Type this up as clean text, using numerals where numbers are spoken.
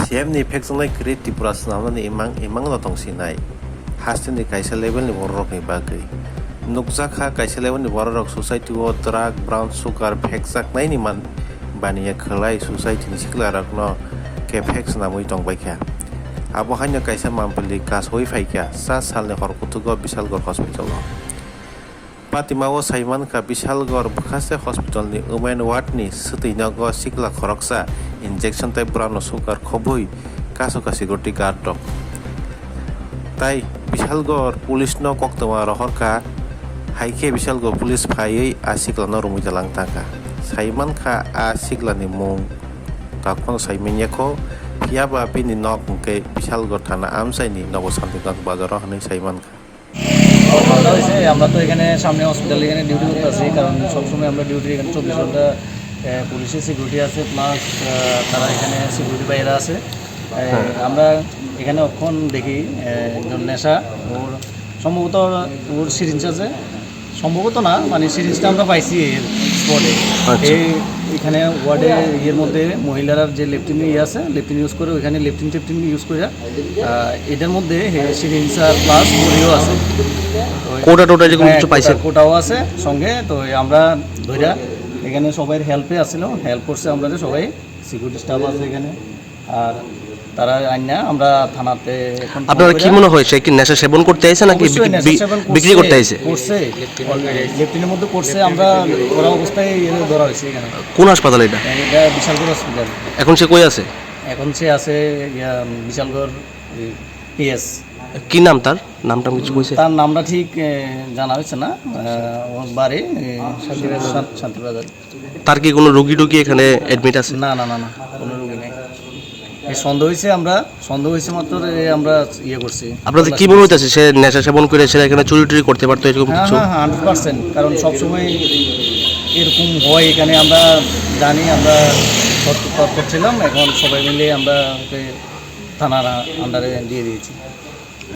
CM ni phekjungnai kwrwi Tripura swnamnani imang tongsinai hasteni kaisa levelni borok ni bagwi nukjakha kaisa levelni borok society o drug brown sugar phekjaknaini baniya khlai society ni siklarokno ke phek swnamui tongbaikha abo haino kaisa mampli kasoi phaikha 7 salni horkutugo Bishalgor hospital o Patimao Saimanka Bishalgor Bukase Hospital ni Women Ward ni Sutuinago Sikla Khoroksa injection type Brown Sugar Khobui Kaso Kasigurti Guard Tai Bishalgor Police no Koktama Rohorka Haike Bishalgor Police Phai Asikla no Rumi Jalang Taka Saimanka Asikla ni Mung Takon Saiminyako Piaba Pini Nok ke Bishalgor Thana Amsai ni Novosantikak Bazar Hani Saimanka ভালো হয়েছে আমরা তো এখানে সামনে হসপিটালে এখানে duty করতে আছি কারণ সবসময় আমরা ডিউটি এখানে 24 ঘন্টা পুলিশের সিকিউরিটি আছে প্লাস তারা এখানে সিকিউরিটি বাইরে আছে আমরা এখানে অক্ষণ দেখি একজন নেশা ওর সম্ভবত ওর সিরিঞ্জ আছে সম্ভবত না মানে সিরিঞ্জটা আমরা পাইছি এর স্পটে এখানে ওয়ার্ডে ইয়ের মধ্যে মহিলারা যে লেপটিন আছে লেপটিন ইউজ করে ওইখানে লেপটিন ইউজ করে এটার মধ্যে সিরিঞ্জ আর প্লাস বড়িও আছে কোটা যে কিছু পাইছে কোটাও আছে সঙ্গে তো আমরা ধইরা এখানে সবাই হেল্পে আসছিল হেল্প করছে আমরা সবাই সিকিউরিটি স্টাফ আছে এখানে আর তারা আইনা আমরা থানাতে এখন আপনারা কি মনে হয় সে কি নেশা সেবন করতে আইছে নাকি বিক্রি করতে আইছে করছে লেপটিনের মধ্যে করছে আমরা ওরা অবস্থায় ধরা হয়েছে এখানে কোন হাসপাতাল এটা এটা বিশালগড় হসপিটাল এখন সে কই আছে এখন সে আছে বিশালগড় পিএস কি নাম তার নামটা কিছু কইছে তার নামটা ঠিক জানা হচ্ছে না ওর বাড়ি শান্তিবাজার তার কি কোনো রোগী এখানে অ্যাডমিট আছে না না না না কোনো রোগী নেই এই সন্দেহ হয়েছে মাত্র আমরা ইয়ে করছি আপনাদের কি মনে হইতাছে সে নেশা সেবন করে সে এখানে চুরি করতে পারতো এরকম কিছু হ্যাঁ 100% কারণ সবসময় এরকম হয় এখানে আমরা জানি আমরা তৎপর ছিলাম এখন সবাই মিলে আমরা ওকে থানার আন্ডারে দিয়ে দিয়েছি